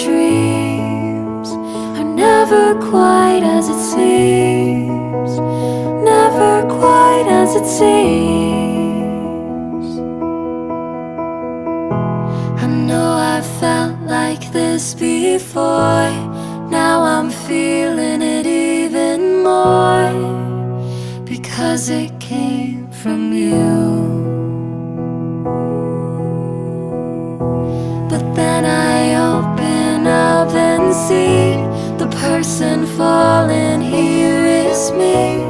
dreams are never quite as it seems, never quite as it seems. I know I felt like this before, now I'm feeling it even more, because it came from you. But then I open up and see the person falling here is me.